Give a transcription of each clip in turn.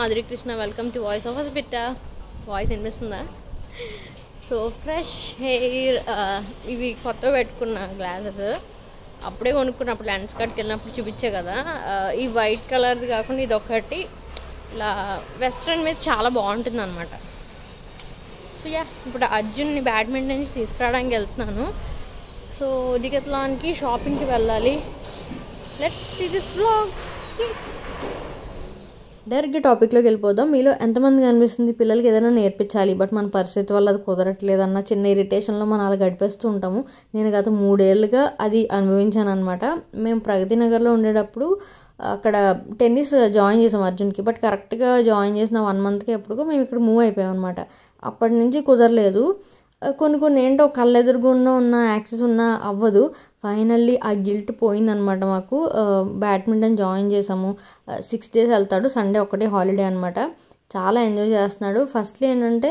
Madhuri Krishna. Welcome to Voice of Hospital. Voice వినిపిస్తుందా? So fresh hair ఇవి కొత్తగా పెట్టుకున్న గ్లాసెస్ అప్పుడే కొనుక్కున్నప్పుడు లెన్స్ కట్కి వెళ్ళినప్పుడు చూపించే కదా. ఈ వైట్ కలర్ది కాకుండా ఇది ఒకటి ఇలా వెస్ట్రన్ మీద చాలా బాగుంటుంది అనమాట. సో యా, ఇప్పుడు అర్జున్ని బ్యాడ్మింటన్ నుంచి తీసుకురావడానికి వెళ్తున్నాను. సో డికెత్లాన్కి షాపింగ్కి వెళ్ళాలి. Let's see this vlog. డైరెక్ట్గా టాపిక్లోకి వెళ్ళిపోదాం. మీలో ఎంతమంది కనిపిస్తుంది పిల్లలకి ఏదైనా నేర్పించాలి, బట్ మన పరిస్థితి వల్ల అది కుదరట్లేదు అన్న చిన్న ఇరిటేషన్లో మనం అలా గడిపేస్తూ ఉంటాము. నేను గత 3 ఏళ్ళుగా అది అనుభవించాను అనమాట. మేము ప్రగతి నగర్లో ఉండేటప్పుడు అక్కడ టెన్నిస్ జాయిన్ చేసాం అర్జున్కి. బట్ కరెక్ట్గా జాయిన్ చేసిన 1 మంత్కి ఎప్పుడుకో మేము ఇక్కడ మూవ్ అయిపోయాం అనమాట. అప్పటి నుంచి కుదరలేదు. కొన్ని ఏంటో కళ్ళెదురుగుండా ఉన్న యాక్సెస్ ఉన్నా అవ్వదు. ఫైనల్లీ ఆ గిల్ట్ పోయిందనమాట మాకు. బ్యాడ్మింటన్ జాయిన్ చేసాము. 6 days వెళ్తాడు, సండే ఒకటే హాలిడే అనమాట. చాలా ఎంజాయ్ చేస్తున్నాడు. ఫస్ట్లీ ఏంటంటే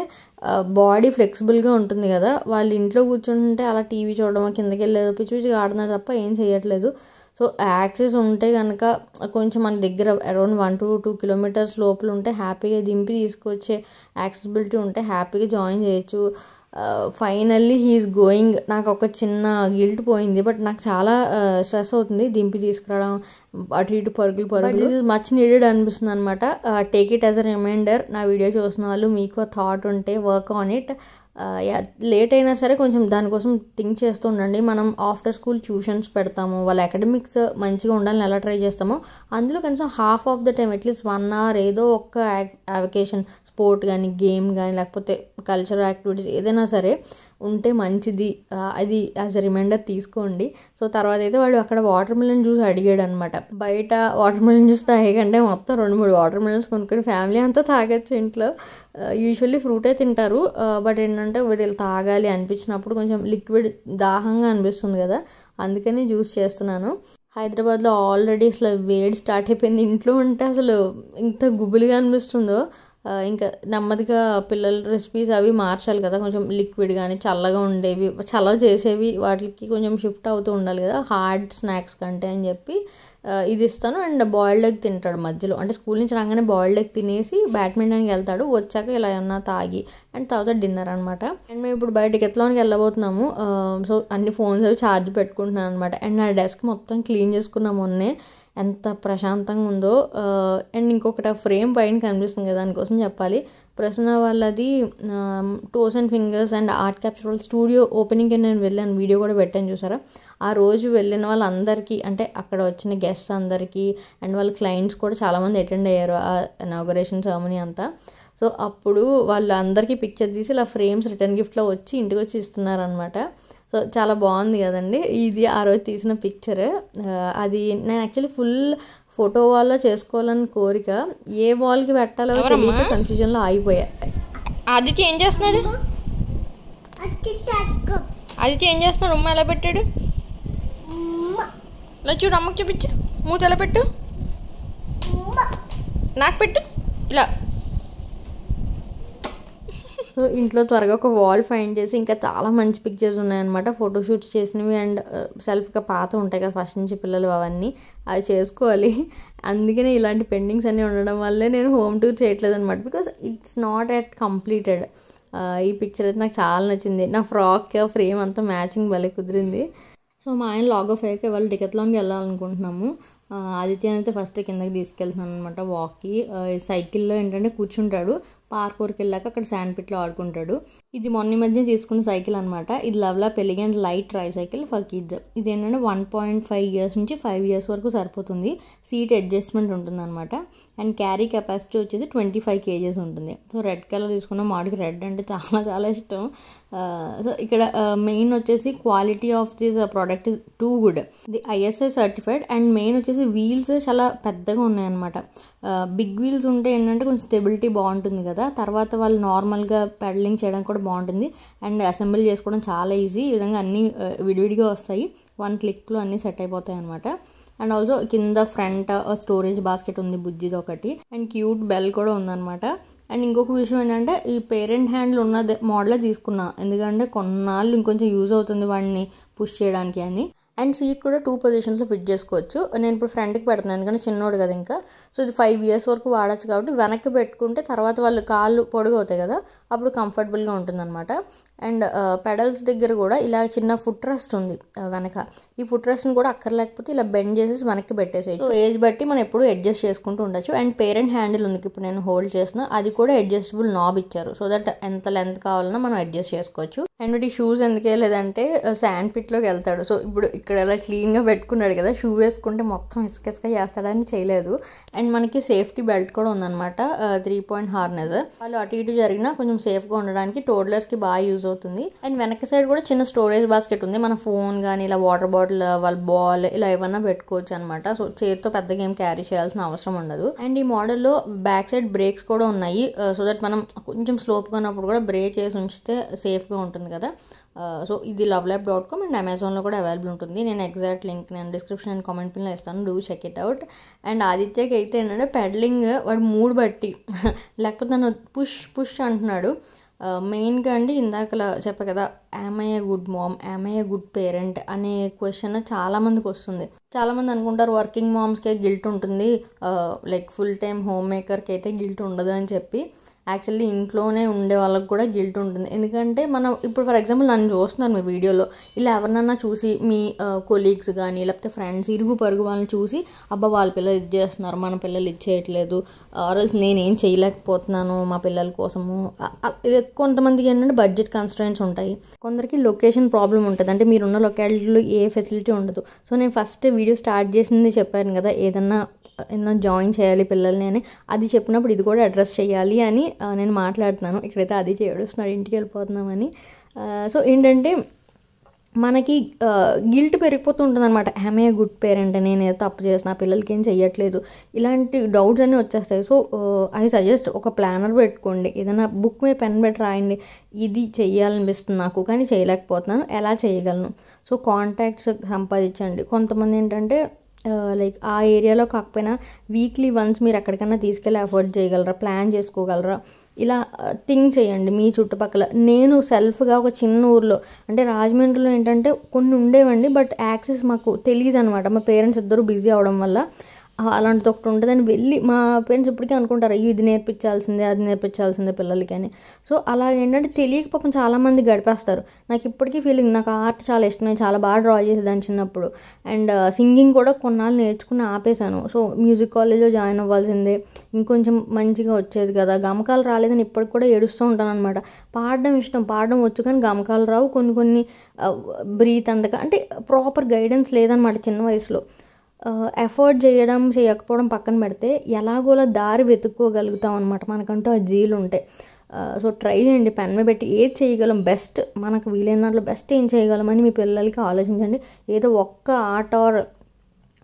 బాడీ ఫ్లెక్సిబుల్గా ఉంటుంది కదా, వాళ్ళు ఇంట్లో కూర్చుంటే అలా టీవీ చూడడం, కిందకి వెళ్ళేది పిచ్చి పిచ్చిగా ఆడుతున్నారు తప్ప ఏం చేయట్లేదు. సో యాక్సెస్ ఉంటే కనుక కొంచెం మన దగ్గర అరౌండ్ 1 to 2 kilometers లోపల ఉంటే హ్యాపీగా దింపి తీసుకొచ్చే యాక్సెసిబిలిటీ ఉంటే హ్యాపీగా జాయిన్ చేయొచ్చు. Finally he's going. నాకు ఒక చిన్న గిల్ట్ పోయింది, బట్ నాకు చాలా స్ట్రెస్ అవుతుంది దింపి తీసుకురావడం, అటు ఇటు పరుగులు. దిస్ ఇస్ మచ్ నీడెడ్ అనిపిస్తుంది అనమాట. Take it as a reminder. నా వీడియో చూసిన వాళ్ళు మీకు థాట్ ఉంటే వర్క్ ఆన్ ఇట్. లేట్ అయినా సరే కొంచెం దానికోసం థింక్ చేస్తూ ఉండండి. మనం ఆఫ్టర్ స్కూల్ ట్యూషన్స్ పెడతాము, వాళ్ళ అకాడమిక్స్ మంచిగా ఉండాలని ఎలా ట్రై చేస్తామో అందులో కనీసం half of the time at least 1 hour ఏదో ఒక అవకేషన్, స్పోర్ట్ కానీ గేమ్ కానీ లేకపోతే కల్చరల్ యాక్టివిటీస్ ఏదైనా సరే ఉంటే మంచిది. అది యాజ్ అ రిమైండర్ తీసుకోండి. సో తర్వాత అయితే వాడు అక్కడ వాటర్ మిలన్ జ్యూస్ అడిగాడు అనమాట. బయట వాటర్ మిలన్ జ్యూస్ తాగేకంటే మొత్తం 2-3 వాటర్ మిలన్స్ కొనుక్కొని ఫ్యామిలీ అంతా తాగొచ్చు ఇంట్లో. యూజువల్లీ ఫ్రూటే తింటారు, బట్ ఏంటంటే వీళ్ళు తాగాలి అనిపించినప్పుడు కొంచెం లిక్విడ్ దాహంగా అనిపిస్తుంది కదా, అందుకని జ్యూస్ చేస్తున్నాను. హైదరాబాద్లో ఆల్రెడీ అసలు వేడి స్టార్ట్ అయిపోయింది. ఇంట్లో ఉంటే అసలు ఇంత గుబులుగా అనిపిస్తుందో. ఇంకా నెమ్మదిగా పిల్లల రెసిపీస్ అవి మార్చాలి కదా, కొంచెం లిక్విడ్ కానీ చల్లగా ఉండేవి, చల్లవ చేసేవి వాటికి కొంచెం షిఫ్ట్ అవుతూ ఉండాలి కదా హార్డ్ స్నాక్స్ కంటే అని చెప్పి ఇది ఇస్తాను. అండ్ బాయిల్డ్ ఎగ్ తింటాడు మధ్యలో, అంటే స్కూల్ నుంచి రాగానే బాయిల్డ్ ఎగ్ తినేసి బ్యాడ్మింటన్కి వెళ్తాడు. వచ్చాక ఇలా ఏమన్నా తాగి అండ్ తర్వాత డిన్నర్ అనమాట. అండ్ మేము ఇప్పుడు బయటకి ఎత్తులోనికి వెళ్ళబోతున్నాము. సో అన్ని ఫోన్స్ అవి ఛార్జ్ పెట్టుకుంటున్నాను అనమాట. అండ్ నా డెస్క్ మొత్తం క్లీన్ చేసుకున్నాం మొన్నే, ఎంత ప్రశాంతంగా ఉందో. అండ్ ఇంకొకటి ఫ్రేమ్ పైన కనిపిస్తుంది కదా, దానికోసం చెప్పాలి. ప్రసన్న వాళ్ళది toes and fingers and art capture studio ఓపెనింగ్కి నేను వెళ్ళాను, వీడియో కూడా పెట్టాను చూసారా. ఆ రోజు వెళ్ళిన వాళ్ళందరికీ, అంటే అక్కడ వచ్చిన గెస్ట్స్ అందరికీ అండ్ వాళ్ళ క్లయింట్స్ కూడా చాలామంది అటెండ్ అయ్యారు ఆ ఇనాగరేషన్ సెరమనీ అంతా. సో అప్పుడు వాళ్ళందరికీ పిక్చర్ తీసి ఇలా ఫ్రేమ్స్ రిటర్న్ గిఫ్ట్లో వచ్చి ఇంటికి వచ్చి ఇస్తున్నారనమాట. సో చాలా బాగుంది కదండి. ఇది ఆ రోజు తీసిన పిక్చర్. అది నేను యాక్చువల్లీ ఫుల్ ఫోటో వాల్లో చేసుకోవాలని కోరిక, ఏ వాల్కి పెట్టాలో తెలియక కన్ఫ్యూజన్లో ఆగిపోయా. అది చేంజ్ చేస్తున్నాడు, ఉమ్మ ఎలా పెట్టాడు ఇలా చూడు, అమ్మకు చూపించు, మూత ఎలా పెట్టు, నాకు పెట్టు ఇలా. సో ఇంట్లో త్వరగా ఒక వాల్ ఫైండ్ చేసి ఇంకా చాలా మంచి పిక్చర్స్ ఉన్నాయన్నమాట, ఫోటోషూట్స్ చేసినవి అండ్ సెల్ఫ్గా పాత ఉంటాయి కదా ఫస్ట్ నుంచి పిల్లలు, అవన్నీ అవి చేసుకోవాలి. అందుకనే ఇలాంటి పెండింగ్స్ అన్నీ ఉండడం వల్లే నేను హోమ్ టూర్ చేయట్లేదు అనమాట, because it's not at completed. ఈ పిక్చర్ అయితే నాకు చాలా నచ్చింది. నా ఫ్రాక్ ఫ్రేమ్ అంతా మ్యాచింగ్ భలే కుదిరింది. సో మా ఆయన లాగ్ ఆఫ్ అయ్యాక వాళ్ళు డికెత్లాన్కి వెళ్ళాలనుకుంటున్నాము. ఆదిత్య అయితే ఫస్ట్ కిందకి తీసుకెళ్తున్నాను అనమాట వాక్కి. సైకిల్లో ఏంటంటే కూర్చుంటాడు, పార్క్ వెళ్ళాక అక్కడ శాండ్ పిట్లో ఆడుకుంటాడు. ఇది మొన్న మధ్య తీసుకున్న సైకిల్ అనమాట. ఇది LuvLap elegant light tricycle for kids. ఇది ఏంటంటే 1.5 years నుంచి 5 years వరకు సరిపోతుంది. సీట్ అడ్జస్ట్మెంట్ ఉంటుంది అనమాట. అండ్ క్యారీ కెపాసిటీ వచ్చేసి 25 kgs ఉంటుంది. సో రెడ్ కలర్ తీసుకున్న మాడికి రెడ్ అంటే చాలా చాలా ఇష్టం. సో ఇక్కడ మెయిన్ వచ్చేసి quality of this product is too good. ఇది ISI సర్టిఫైడ్. అండ్ మెయిన్ వచ్చేసి వీల్స్ చాలా పెద్దగా ఉన్నాయన్నమాట. బిగ్ వీల్స్ ఉంటే ఏంటంటే కొంచెం స్టెబిలిటీ బాగుంటుంది కదా, తర్వాత వాళ్ళు నార్మల్గా పెడలింగ్ చేయడానికి కూడా బాగుంటుంది. అండ్ అసెంబుల్ చేసుకోవడం చాలా ఈజీ. ఈ విధంగా అన్నీ విడివిడిగా వస్తాయి, 1 clickలో అన్నీ సెట్ అయిపోతాయి అనమాట. అండ్ ఆల్సో కింద ఫ్రంట్ స్టోరేజ్ బాస్కెట్ ఉంది బుజ్జిది ఒకటి, అండ్ క్యూట్ బెల్ కూడా ఉందన్నమాట. అండ్ ఇంకొక విషయం ఏంటంటే ఈ పేరెంట్ హ్యాండ్లు ఉన్న మోడలే తీసుకున్నా, ఎందుకంటే కొన్నాళ్ళు ఇంకొంచెం యూజ్ అవుతుంది వాడిని పుష్ చేయడానికి అని. అండ్ సీట్ కూడా 2 పొజిషన్స్లో ఫిట్ చేసుకోవచ్చు. నేను ఇప్పుడు ఫ్రంట్కి పెడుతున్నాను ఎందుకంటే చిన్నోడు కదా ఇంకా. సో ఇది 5 years వరకు వాడచ్చు కాబట్టి వెనక్కి పెట్టుకుంటే తర్వాత వాళ్ళు కాళ్ళు పొడుగు అవుతాయి కదా, అప్పుడు కంఫర్టబుల్గా ఉంటుందన్నమాట. అండ్ పెడల్స్ దగ్గర కూడా ఇలా చిన్న ఫుట్ రెస్ట్ ఉంది వెనక. ఈ ఫుట్ రెస్ట్ని కూడా అక్కర్లేకపోతే ఇలా బెండ్ చేసేసి వెనక్కి పెట్టేసేయచ్చు. సో ఏజ్ బట్టి మనం ఎప్పుడు అడ్జస్ట్ చేసుకుంటూ ఉండొచ్చు. అండ్ పేరెంట్ హ్యాండిల్ ఉంది ఇప్పుడు నేను హోల్డ్ చేసిన, అది కూడా అడ్జస్టబుల్ నాబ్ ఇచ్చారు. సో దట్ ఎంత లెంత్ కావాలన్నా మనం అడ్జస్ట్ చేసుకోవచ్చు. అండ్ వీటి షూస్ ఎందుకే లేదంటే శాండ్ పిట్లోకి వెళ్తాడు. సో ఇప్పుడు ఇక్కడ ఎలా క్లీన్గా పెట్టుకున్నాడు కదా, షూ వేసుకుంటే మొత్తం ఇసుక చేస్తాడని చేయలేదు. అండ్ మనకి సేఫ్టీ బెల్ట్ కూడా ఉందన్నమాట, 3-point హార్నెస్. వాళ్ళు అటు ఇటు జరిగినా కొంచెం సేఫ్గా ఉండడానికి టోడ్లర్స్కి బాగా యూజ్ అవుతుంది. అండ్ వెనక సైడ్ కూడా చిన్న స్టోరేజ్ బాస్కెట్ ఉంది. మన ఫోన్ కానీ ఇలా వాటర్ బాటిల్, వాళ్ళ బాల్ ఇలా ఏమన్నా పెట్టుకోవచ్చు అనమాట. సో చేతితో పెద్దగా ఏం క్యారీ చేయాల్సిన అవసరం ఉండదు. అండ్ ఈ మోడల్లో బ్యాక్ సైడ్ బ్రేక్స్ కూడా ఉన్నాయి. సో దట్ మనం కొంచెం స్లోప్గా ఉన్నప్పుడు కూడా బ్రేక్ వేసి ఉంచితే సేఫ్గా ఉంటుంది కదా. సో ఇది lovelab.com అండ్ అమెజాన్లో కూడా అవైలబుల్ ఉంటుంది. నేను ఎగ్జాక్ట్ లింక్ నేను డిస్క్రిప్షన్ అండ్ కామెంట్ పిన్లో ఇస్తాను, do check it out. And ఆదిత్యకి అయితే ఏంటంటే పెడలింగ్ వాడు మూడు బట్టి లేకపోతే నన్ను పుష్ అంటున్నాడు. మెయిన్గా అండి ఇందాకలా చెప్పా కదా, am I a good mom, am I a good parent అనే క్వశ్చన్ చాలామందికి వస్తుంది. చాలామంది అనుకుంటారు వర్కింగ్ మామ్స్కే గిల్ట్ ఉంటుంది, లైక్ ఫుల్ టైం హోమ్ మేకర్కి అయితే గిల్ట్ ఉండదు అని చెప్పి. యాక్చువల్లీ ఇంట్లోనే ఉండే వాళ్ళకి కూడా గిల్ట్ ఉంటుంది. ఎందుకంటే మనం ఇప్పుడు ఫర్ ఎగ్జాంపుల్ నన్ను చూస్తున్నారు మీ వీడియోలో, ఇలా ఎవరినన్నా చూసి మీ కొలీగ్స్ కానీ లేకపోతే ఫ్రెండ్స్ ఇరుగు పరుగు వాళ్ళని చూసి అబ్బా వాళ్ళ పిల్లలు ఇది చేస్తున్నారు, మన పిల్లలు ఇది చేయట్లేదు, ఆర్ఎల్స్ నేనేం చేయలేకపోతున్నాను మా పిల్లల కోసము. కొంతమందికి ఏంటంటే బడ్జెట్ కన్స్ట్రెంట్స్ ఉంటాయి, కొందరికి లొకేషన్ ప్రాబ్లం ఉంటుంది, అంటే మీరున్న లొకాలిటీలో ఏ ఫెసిలిటీ ఉండదు. సో నేను ఫస్ట్ వీడియో స్టార్ట్ చేసింది చెప్పాను కదా, ఏదన్నా జాయిన్ చేయాలి పిల్లల్ని అని, అది చెప్పినప్పుడు ఇది కూడా అడ్రస్ చేయాలి అని నేను మాట్లాడుతున్నాను. ఇక్కడైతే అది ఏడుస్తున్నాడు ఇంటికి వెళ్ళిపోతున్నామని. సో ఏంటంటే మనకి గిల్ట్ పెరిగిపోతూ ఉంటుంది అనమాట. Yam I a good parent, నేను ఏదో తప్పు చేసిన పిల్లలకి ఏం చెయ్యట్లేదు, ఇలాంటి డౌట్స్ అన్నీ వచ్చేస్తాయి. సో ఐ సజెస్ట్ ఒక ప్లానర్ పెట్టుకోండి, ఏదైనా బుక్ మీద పెన్ పెట్టి రాయండి, ఇది చెయ్యాలనిపిస్తుంది నాకు కానీ చేయలేకపోతున్నాను, ఎలా చేయగలను. సో కాంటాక్ట్స్ సంపాదించండి. కొంతమంది ఏంటంటే లైక్ ఆ ఏరియాలో కాకపోయినా వీక్లీ వన్స్ మీరు ఎక్కడికైనా తీసుకెళ్ళి అఫోర్డ్ చేయగలరా, ప్లాన్ చేసుకోగలరా, ఇలా థింక్ చేయండి మీ చుట్టుపక్కల. నేను సెల్ఫ్గా ఒక చిన్న ఊర్లో అంటే రాజమండ్రిలో ఏంటంటే కొన్ని ఉండేవండి, బట్ యాక్సెస్ మాకు తెలియదు అనమాట. మా పేరెంట్స్ ఇద్దరు బిజీ అవడం వల్ల అలాంటిది ఒకటి ఉంటుందని వెళ్ళి మా పేరెంట్స్ ఇప్పటికీ అనుకుంటారు అయ్యో ఇది నేర్పించాల్సిందే అది నేర్పించాల్సిందే పిల్లలకి అని. సో అలా ఏంటంటే తెలియక పాపం చాలామంది గడిపేస్తారు. నాకు ఇప్పటికీ ఫీలింగ్, నాకు ఆర్ట్ చాలా ఇష్టం, నేను చాలా బాగా డ్రా చేసేదాన్ని చిన్నప్పుడు. అండ్ సింగింగ్ కూడా కొన్నాళ్ళు నేర్చుకుని ఆపేశాను. సో మ్యూజిక్ కాలేజ్లో జాయిన్ అవ్వాల్సిందే, ఇంకొంచెం మంచిగా వచ్చేది కదా, గమకాలు రాలేదని ఇప్పటికి కూడా ఏడుస్తూ ఉంటాను అనమాట. పాడడం ఇష్టం, పాడడం వచ్చు కానీ గమకాలు రావు, కొన్ని బ్రీత్ అందక, అంటే ప్రాపర్ గైడెన్స్ లేదనమాట చిన్న వయసులో. ఎఫర్ట్ చేయకపోవడం పక్కన పెడితే ఎలాగోలా దారి వెతుక్కోగలుగుతాం అనమాట మనకంటూ ఆ జీలు ఉంటే. సో ట్రై చేయండి, పెన్ మీద పెట్టి ఏది చేయగలం బెస్ట్, మనకు వీలైన దాంట్లో బెస్ట్ ఏం చేయగలమని మీ పిల్లలకి ఆలోచించండి. ఏదో ఒక్క ఆర్ట్ ఆర్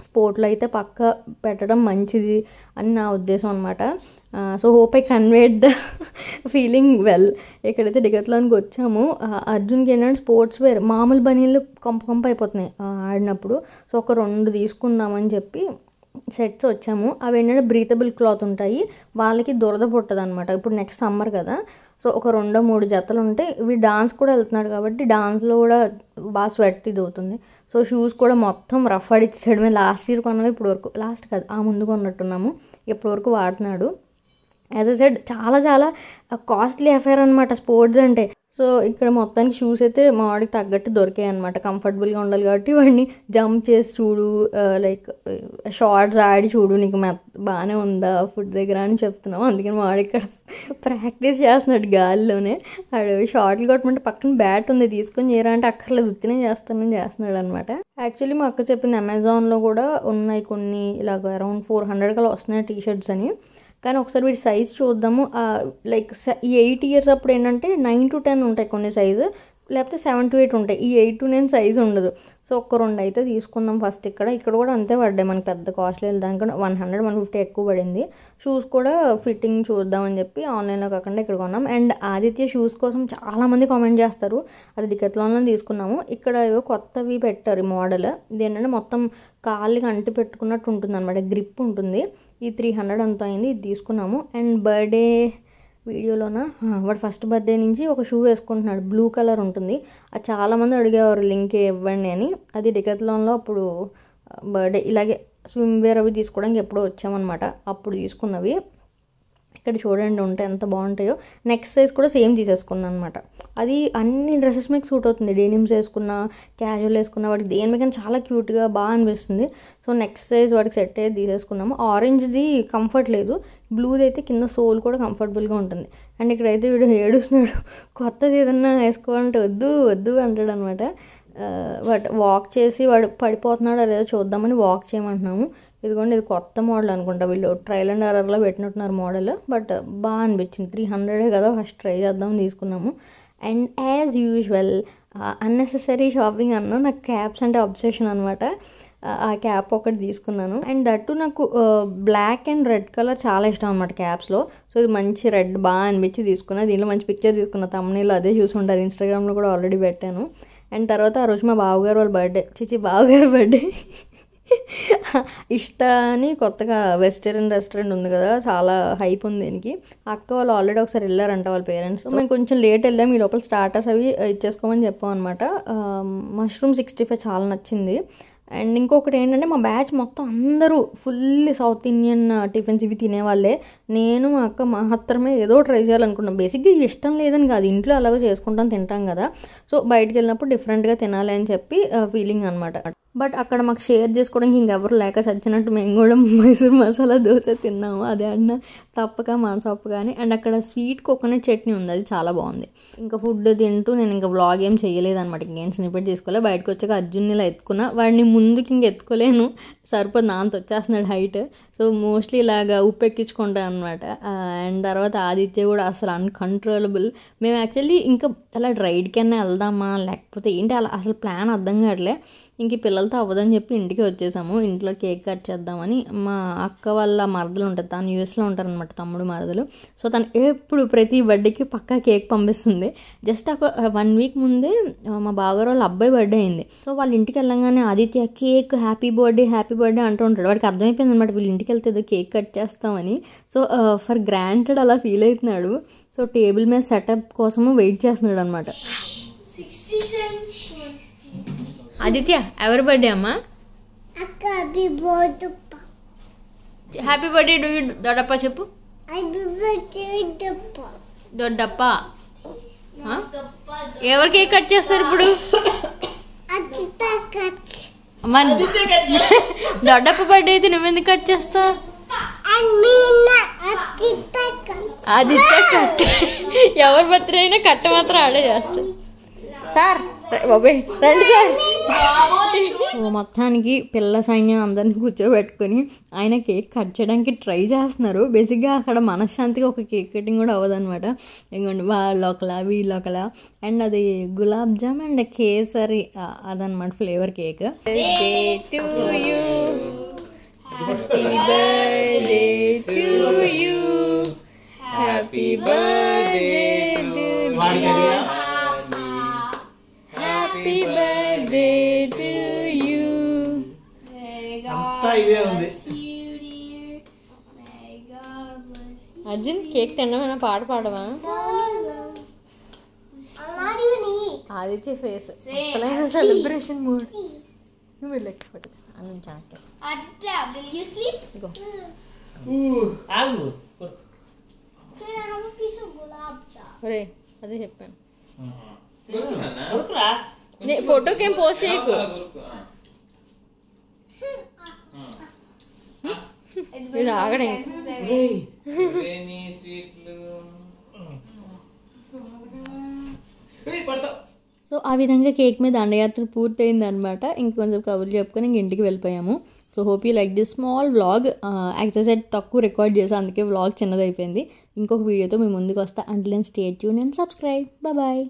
స్పోర్ట్లో అయితే పక్క పెట్టడం మంచిది అని నా ఉద్దేశం అనమాట. So hope I conveyed the feeling well. ఎక్కడైతే డిగత్లోనికి వచ్చామో అర్జున్కి ఏంటంటే స్పోర్ట్స్ వేర్ మామూలు బనీళ్ళు కొంప అయిపోతున్నాయి ఆడినప్పుడు. సో ఒక 2 తీసుకుందామని చెప్పి సెట్స్ వచ్చాము. అవి ఏంటంటే బ్రీతబుల్ క్లాత్ ఉంటాయి, వాళ్ళకి దురద పుట్టదు అనమాట. ఇప్పుడు నెక్స్ట్ సమ్మర్ కదా, సో ఒక 2-3 జతలు ఉంటాయి. ఇవి డాన్స్ కూడా వెళ్తున్నాడు కాబట్టి డాన్స్లో కూడా బాగా స్వెట్ ఇది అవుతుంది. సో షూస్ కూడా మొత్తం రఫ్ అడిచ్చాడు. మేము లాస్ట్ ఇయర్ కొన్నాము, ఇప్పుడు వరకు లాస్ట్ కాదు ఆ ముందు కొన్నట్టున్నాము, ఇప్పటి వరకు వాడుతున్నాడు. యాజ్ ఐ సెడ్ చాలా కాస్ట్లీ అఫేర్ అనమాట స్పోర్ట్స్ అంటే. సో ఇక్కడ మొత్తానికి షూస్ అయితే మా వాడికి తగ్గట్టు దొరికాయి అనమాట. కంఫర్టబుల్గా ఉండాలి కాబట్టి వాడిని జంప్ చేసి చూడు, లైక్ షార్ట్స్ ఆడి చూడు, నీకు బాగానే ఉందా ఫుడ్ దగ్గర అని చెప్తున్నాము. అందుకని మా వాడు ఇక్కడ ప్రాక్టీస్ చేస్తున్నాడు గాలిలోనే. వాడు షార్ట్లు కొట్టమంటే పక్కన బ్యాట్ ఉంది తీసుకొని చేయరా అంటే అక్కర్లేదు ఉత్తినే చేస్తున్నాడు అనమాట. యాక్చువల్లీ మా అక్క చెప్పింది అమెజాన్లో కూడా ఉన్నాయి కొన్ని ఇలాగ అరౌండ్ 400 కలా వస్తున్నాయి టీషర్ట్స్ అని. కానీ ఒకసారి వీటి సైజ్ చూద్దాము. లైక్ ఈ 8 years అప్పుడు ఏంటంటే 9 to 10 ఉంటాయి కొన్ని సైజు, లేకపోతే 7 to 8 ఉంటాయి. ఈ 8 to 9 సైజు ఉండదు. సో ఒక 2 అయితే తీసుకుందాం ఫస్ట్. ఇక్కడ కూడా అంతే పడ్డాయి మనకి, పెద్ద కాస్ట్లీ దానికన్నా 100-150 ఎక్కువ పడింది. షూస్ కూడా ఫిట్టింగ్ చూద్దామని చెప్పి ఆన్లైన్లో కాకుండా ఇక్కడ కొన్నాం. అండ్ ఆదిత్య షూస్ కోసం చాలామంది కామెంట్ చేస్తారు, అది డికెత్లాన్లో తీసుకున్నాము. ఇక్కడ ఏవో కొత్తవి పెట్టారు ఈ మోడల్. ఇది ఏంటంటే మొత్తం కాళ్ళకి అంటి పెట్టుకున్నట్టు ఉంటుంది అనమాట, గ్రిప్ ఉంటుంది. ఈ 300 అంత అయింది, ఇది తీసుకున్నాము. అండ్ బర్త్డే వీడియోలోన వాడు ఫస్ట్ బర్త్డే నుంచి ఒక షూ వేసుకుంటున్నాడు, బ్లూ కలర్ ఉంటుంది. అది చాలామంది అడిగేవారు లింక్ ఇవ్వండి అని. అది డికాథ్లాన్లో అప్పుడు బర్త్డే ఇలాగే స్విమ్ వేర్ అవి తీసుకోవడానికి ఎప్పుడో వచ్చామన్నమాట, అప్పుడు తీసుకున్నవి. ఇక్కడ చూడండి ఉంటే ఎంత బాగుంటాయో. నెక్స్ట్ సైజ్ కూడా సేమ్ తీసేసుకున్నాను అనమాట. అది అన్ని డ్రెస్సెస్ మీకు సూట్ అవుతుంది, డెనిమ్స్ వేసుకున్నా క్యాజువల్ వేసుకున్నా వాడికి దేని మీద చాలా క్యూట్గా బాగా అనిపిస్తుంది. సో నెక్స్ట్ సైజ్ వాడికి సెట్ అయ్యి తీసేసుకున్నాము. ఆరెంజ్ది కంఫర్ట్ లేదు, బ్లూది అయితే కింద సోల్ కూడా కంఫర్టబుల్గా ఉంటుంది. అండ్ ఇక్కడైతే వీడు ఏడుస్తున్నాడు, కొత్తది ఏదన్నా వేసుకోవాలంటే వద్దు వద్దు అంటాడు అనమాట. బట్ వాక్ చేసి వాడు పడిపోతున్నాడు అదేదో చూద్దామని వాక్ చేయమంటున్నాము. ఇదిగోండి ఇది కొత్త మోడల్ అనుకుంటా, వీళ్ళు ట్రయల్ అండ్ ఎర్రర్లో పెట్టినట్టున్నారు మోడల్. బట్ బాగా అనిపించింది, 300 కదా, ఫస్ట్ ట్రై చేద్దామని తీసుకున్నాము. And as usual unnecessary shopping అన్నా, నాకు క్యాప్స్ అంటే అబ్సెషన్ అనమాట. ఆ క్యాప్ ఒకటి తీసుకున్నాను. అండ్ దట్టు నాకు బ్లాక్ అండ్ రెడ్ కలర్ చాలా ఇష్టం అనమాట క్యాప్స్లో. సో ఇది మంచి రెడ్ బాగా అనిపించి తీసుకున్నా. దీనిలో మంచి పిక్చర్ తీసుకున్నా, తమ్ముళ్ళు అదే చూసుకుంటారు, ఇన్స్టాగ్రామ్లో కూడా ఆల్రెడీ పెట్టాను. అండ్ తర్వాత ఆ రోజు మా బావగారు వాళ్ళ బర్త్డే, బావగారు బర్త్డే. ఇష్ట అని కొత్తగా వెజిటేరియన్ రెస్టారెంట్ ఉంది కదా, చాలా హైప్ ఉంది దీనికి. అక్క వాళ్ళు ఆల్రెడీ ఒకసారి వెళ్ళారంట వాళ్ళ పేరెంట్స్. మేము కొంచెం లేట్ వెళ్ళాము, ఈ లోపల స్టార్టర్స్ అవి ఇచ్చేసుకోమని చెప్పాం అనమాట. మష్రూమ్ 65 చాలా నచ్చింది. అండ్ ఇంకొకటి ఏంటంటే మా బ్యాచ్ మొత్తం అందరూ ఫుల్లీ సౌత్ ఇండియన్ టిఫిన్స్ ఇవి తినేవాళ్ళే. నేను మా అక్క మాత్రమే ఏదో ట్రై చేయాలనుకున్నాం. బేసిక్గా ఇష్టం లేదని కాదు, ఇంట్లో అలాగే చేసుకుంటాం తింటాం కదా. సో బయటికి వెళ్ళినప్పుడు డిఫరెంట్గా తినాలి అని చెప్పి ఫీలింగ్ అనమాట. బట్ అక్కడ మాకు షేర్ చేసుకోవడానికి ఇంకెవరు లేక చచ్చినట్టు మేము కూడా మైసూర్ మసాలా దోశ తిన్నాము. అదే అన్న తప్పక మాసప్పు కానీ. అండ్ అక్కడ స్వీట్ కోకోనట్ చట్నీ ఉంది, అది చాలా బాగుంది. ఇంకా ఫుడ్ తింటూ నేను ఇంకా వ్లాగ్ ఏం చేయలేదు అనమాట, ఇంకేం స్నిపెట్ తీసుకోలే. బయటకు వచ్చాక అర్జున్ని ఇలా ఎత్తుకున్నా, వాడిని ముందుకి ఇంక ఎత్తుకోలేను, సరిపోదు నాంత వచ్చేస్తున్నాడు హైట్. సో మోస్ట్లీ ఇలాగా ఉప్పు ఎక్కించుకుంటాను అనమాట. అండ్ తర్వాత ఆదిత్య కూడా అసలు అన్కంట్రోలబుల్. మేము యాక్చువల్లీ ఇంకా అలా రైడ్కైనా వెళ్దామా లేకపోతే ఏంటి అలా అసలు ప్లాన్ అర్థం కావట్లే. ఇంక పిల్లలతో అవ్వదని చెప్పి ఇంటికి వచ్చేసాము. ఇంట్లో కేక్ కట్ చేద్దామని. మా అక్క వాళ్ళ మరదలు ఉంటుంది, తను యూఎస్లో ఉంటారనమాట, తమ్ముడు మరదలు. సో తను ఎప్పుడు ప్రతి బర్త్డేకి పక్కా కేక్ పంపిస్తుంది. జస్ట్ ఒక 1 వీక్ ముందే మా బావగారు వాళ్ళ అబ్బాయి బర్త్డే అయింది. సో వాళ్ళ ఇంటికి వెళ్ళంగానే ఆదిత్య కేక్ హ్యాపీ బర్త్డే అంటూ ఉంటాడు. వాడికి అర్థమైపోయింది అనమాట వీళ్ళ ఇంటికి వెళ్తే ఏదో కేక్ కట్ చేస్తామని. సో ఫర్ గ్రాంటెడ్ అలా ఫీల్ అవుతున్నాడు. సో టేబుల్ మీద సెటప్ కోసము వెయిట్ చేస్తున్నాడు అనమాట. ఆదిత్య ఎవరి బర్త్డే అమ్మా? Happy birthday do you Doddappa చెప్పు. దొడ్డప్ప ఎవరు కేక్ కట్ చేస్తారు ఇప్పుడు? దొడ్డప్ప బర్త్డే అయితే నువ్వెందుకు కట్ చేస్తావు? ఆదిత్య కట్, ఎవరి బర్త్డే అయినా కట్ట మాత్రం ఆడే చేస్తాడు. సార్ బాబాయ్ రండి సార్. మొత్తానికి పిల్ల సైన్యం అందరినీ కూర్చోబెట్టుకొని ఆయన కేక్ కట్ చేయడానికి ట్రై చేస్తున్నారు. బేసిక్గా అక్కడ మనశ్శాంతిగా ఒక కేక్ కటింగ్ కూడా అవ్వదనమాట. ఇంకోండి వాళ్ళొకలా వీళ్ళొకలా. అండ్ అది గులాబ్ జామ్ అండ్ కేసరి అదనమాట flavour cake. Happy birthday to you. Arjun cake తినమేనా, పాట పాడవా? ఆదిత్య ఫేస్ అసలైన సెలబ్రేషన్ మూడ్. నువ్వు వెళ్ళకి ఒరే అదే చెప్పాను. ఫోటోకేం పోస్ట్ చేయకు. ఇది ఆగడే. సో ఆ విధంగా కేక్ మీద దండయాత్ర పూర్తయింది అనమాట. ఇంకొంచెం కబుర్లు చెప్పుకొని ఇంక ఇంటికి వెళ్ళిపోయాము. So hope you like this small vlog. యాక్సెస్ తక్కువ రికార్డ్ చేసాను, అందుకే వ్లాగ్ చిన్నదైపోయింది. ఇంకొక వీడియోతో మేము ముందుకు వస్తా. Until then stay tuned and subscribe. Bye.